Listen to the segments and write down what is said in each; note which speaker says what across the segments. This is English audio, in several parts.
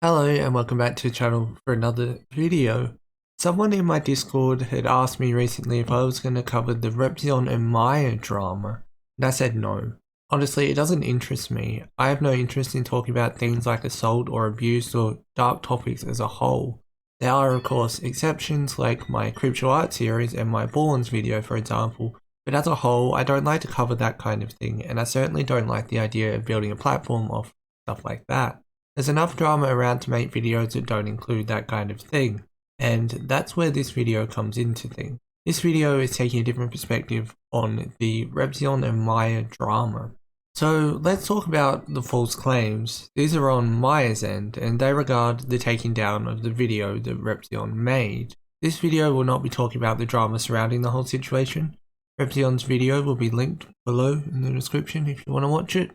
Speaker 1: Hello and welcome back to the channel for another video. Someone in my Discord had asked me recently if I was going to cover the Repzion and Maya drama, and I said no. Honestly, it doesn't interest me. I have no interest in talking about things like assault or abuse or dark topics as a whole. There are of course exceptions like my crypto art series and my Borns video for example, but as a whole I don't like to cover that kind of thing, and I certainly don't like the idea of building a platform off stuff like that. There's enough drama around to make videos that don't include that kind of thing, and that's where this video comes into things. This video is taking a different perspective on the Repzion and Maya drama. So let's talk about the false claims. These are on Maya's end, and they regard the taking down of the video that Repzion made. This video will not be talking about the drama surrounding the whole situation. Repzion's video will be linked below in the description if you want to watch it.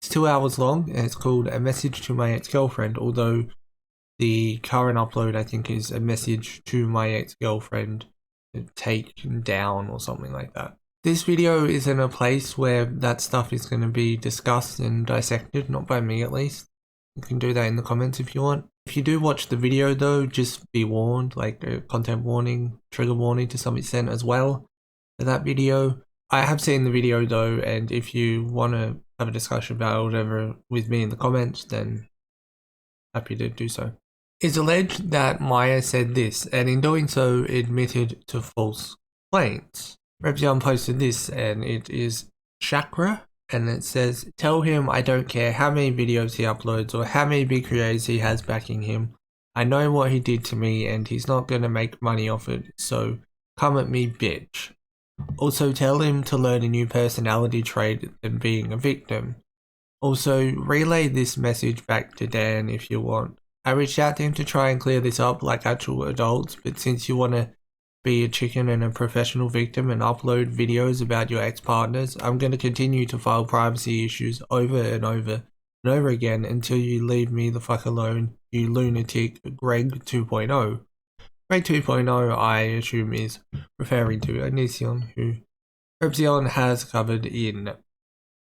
Speaker 1: It's 2 hours long and it's called A Message to My Ex-Girlfriend, although the current upload I think is A Message to My Ex-Girlfriend Taken Down or something like that. This video is in a place where that stuff is going to be discussed and dissected, not by me at least. You can do that in the comments if you want. If you do watch the video though, just be warned, like a content warning, trigger warning to some extent as well for that video. I have seen the video though, and if you want to have a discussion about it or whatever with me in the comments, then happy to do so. It's alleged that Maya said this, and in doing so admitted to false claims. Repzion posted this, and it is Chakra, and it says, "Tell him I don't care how many videos he uploads or how many big creators he has backing him. I know what he did to me and he's not gonna make money off it, so come at me, bitch. Also tell him to learn a new personality trait than being a victim. Also relay this message back to Dan if you want. I reached out to him to try and clear this up like actual adults, but since you want to be a chicken and a professional victim and upload videos about your ex-partners, I'm going to continue to file privacy issues over and over and over again until you leave me the fuck alone, you lunatic Greg 2.0. Greg 2.0 I assume is referring to Onision, who Repzion has covered in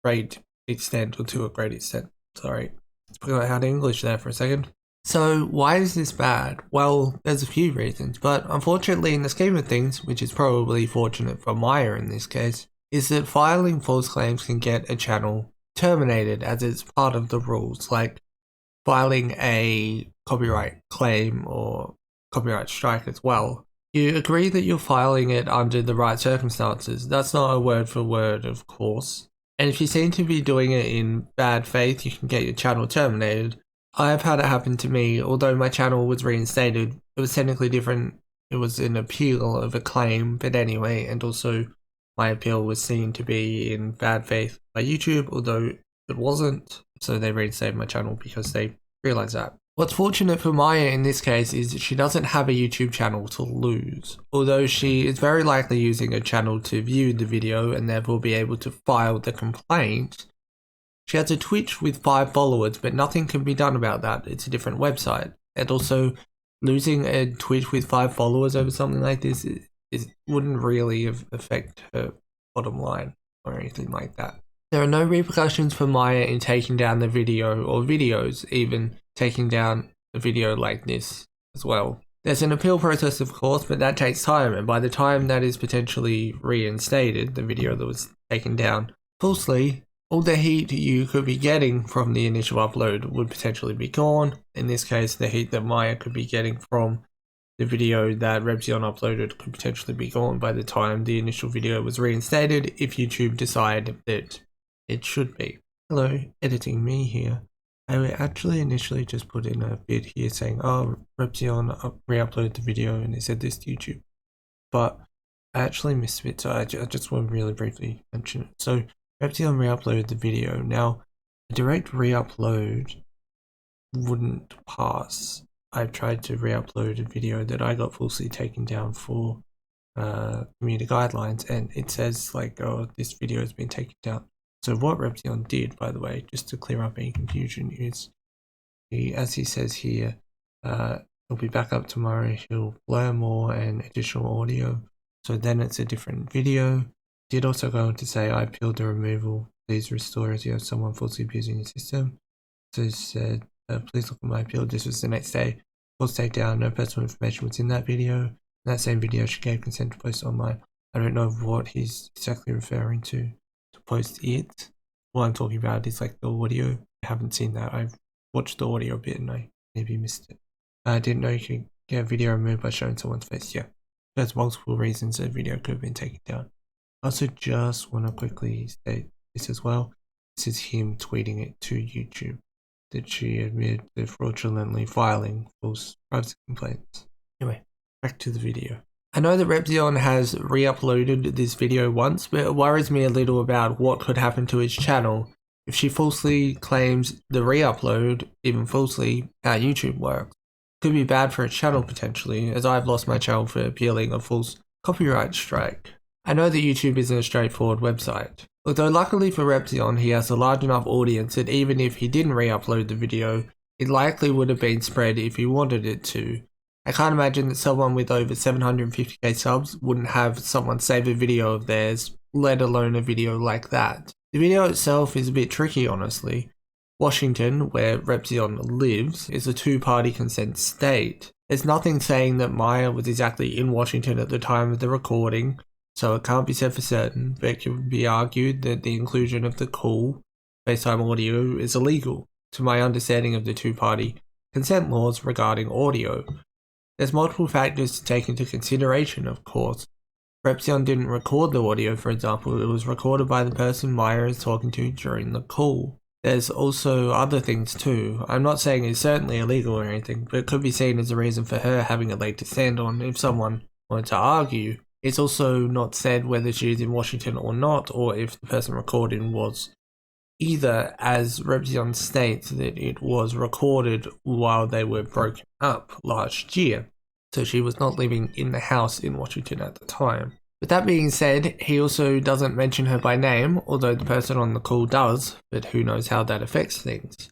Speaker 1: great extent, or to a great extent. Sorry, forgot how to English there for a second. So why is this bad? Well, there's a few reasons, but unfortunately in the scheme of things, which is probably fortunate for Maya in this case, is that filing false claims can get a channel terminated as it's part of the rules, like filing a copyright claim or copyright strike as well. You agree that you're filing it under the right circumstances. That's not a word for word, of course. And if you seem to be doing it in bad faith, you can get your channel terminated. I've had it happen to me, although my channel was reinstated. It was technically different. It was an appeal of a claim, but anyway, and also my appeal was seen to be in bad faith by YouTube, although it wasn't. So they reinstated my channel because they realized that. What's fortunate for Maya in this case is that she doesn't have a YouTube channel to lose, although she is very likely using a channel to view the video and therefore be able to file the complaint. She has a Twitch with 5 followers, but nothing can be done about that. It's a different website. And also, losing a Twitch with 5 followers over something like this wouldn't really affect her bottom line or anything like that. There are no repercussions for Maya in taking down the video or videos, even taking down a video like this as well. There's an appeal process of course, but that takes time, and by the time that is potentially reinstated, the video that was taken down falsely, all the heat you could be getting from the initial upload would potentially be gone. In this case, the heat that Maya could be getting from the video that Repzion uploaded could potentially be gone by the time the initial video was reinstated, if YouTube decide that it should be. Hello, editing me here. I actually initially just put in a bit here saying, oh, Repzion re-uploaded the video and it said this to YouTube. But I actually missed it, so I just want to really briefly mention it. So Repzion re-uploaded the video. Now, a direct re-upload wouldn't pass. I've tried to re-upload a video that I got falsely taken down for community guidelines, and it says like, oh, this video has been taken down. So what Repzion did, by the way, just to clear up any confusion, is as he says here, he'll be back up tomorrow, he'll blur more and additional audio, so then it's a different video. Did also go on to say, I appealed the removal, please restore as you have someone falsely abusing the system. So he said, Please look at my appeal. This was the next day. Forced takedown. No personal information was in that video. In that same video, she gave consent to post online. I don't know what he's exactly referring to post it. What I'm talking about is like the audio. I haven't seen that. I've watched the audio a bit and I maybe missed it. I didn't know you could get a video removed by showing someone's face. Yeah, there's multiple reasons a video could have been taken down. I also just want to quickly state this as well. This is him tweeting it to YouTube, that she admitted to fraudulently filing false privacy complaints. Anyway, back to the video. I know that Repzion has re-uploaded this video once, but it worries me a little about what could happen to his channel if she falsely claims the re-upload, even falsely, how YouTube works. It could be bad for its channel potentially, as I've lost my channel for appealing a false copyright strike. I know that YouTube isn't a straightforward website. Although luckily for Repzion, he has a large enough audience that even if he didn't re-upload the video, it likely would have been spread if he wanted it to. I can't imagine that someone with over 750k subs wouldn't have someone save a video of theirs, let alone a video like that. The video itself is a bit tricky, honestly. Washington, where Repzion lives, is a two-party consent state. There's nothing saying that Maya was exactly in Washington at the time of the recording, so it can't be said for certain, but it can be argued that the inclusion of the call, FaceTime audio, is illegal, to my understanding of the two-party consent laws regarding audio. There's multiple factors to take into consideration, of course. Repzion didn't record the audio, for example. It was recorded by the person Maya is talking to during the call. There's also other things too. I'm not saying it's certainly illegal or anything, but it could be seen as a reason for her having a leg to stand on if someone wanted to argue. It's also not said whether she is in Washington or not, or if the person recording was either, as Repzion states, that it was recorded while they were broken up last year, so she was not living in the house in Washington at the time. With that being said, he also doesn't mention her by name, although the person on the call does, but who knows how that affects things.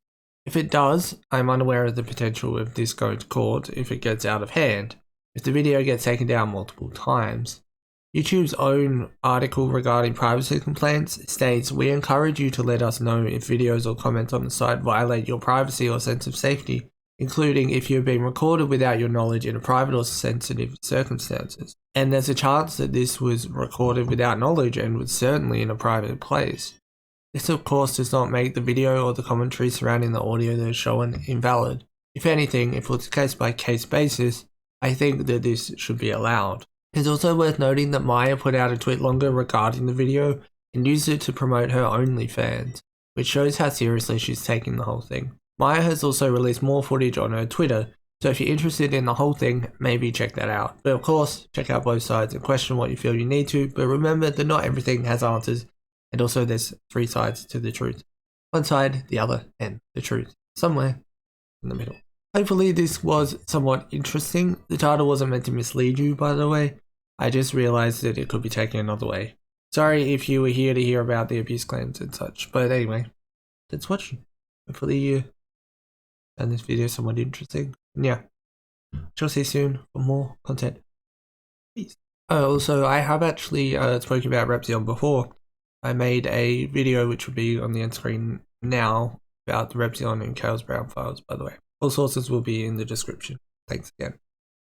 Speaker 1: If it does, I'm unaware of the potential of this going to court if it gets out of hand, if the video gets taken down multiple times. YouTube's own article regarding privacy complaints states, "We encourage you to let us know if videos or comments on the site violate your privacy or sense of safety, including if you're being recorded without your knowledge in a private or sensitive circumstances." And there's a chance that this was recorded without knowledge and was certainly in a private place. This of course does not make the video or the commentary surrounding the audio that is shown invalid. If anything, if it's a case-by-case basis, I think that this should be allowed. It's also worth noting that Maya put out a tweet longer regarding the video and used it to promote her OnlyFans, which shows how seriously she's taking the whole thing. Maya has also released more footage on her Twitter, so if you're interested in the whole thing, maybe check that out. But of course, check out both sides and question what you feel you need to, but remember that not everything has answers, and also there's three sides to the truth. One side, the other, and the truth. Somewhere in the middle. Hopefully this was somewhat interesting. The title wasn't meant to mislead you, by the way. I just realized that it could be taken another way. Sorry if you were here to hear about the abuse claims and such, but anyway, thanks for watching. Hopefully you found this video somewhat interesting. And yeah, shall see you soon for more content. Peace. Also, I have actually spoken about Repzion before. I made a video which will be on the end screen now about the Repzion and Chaos Brown files, by the way. All sources will be in the description. Thanks again.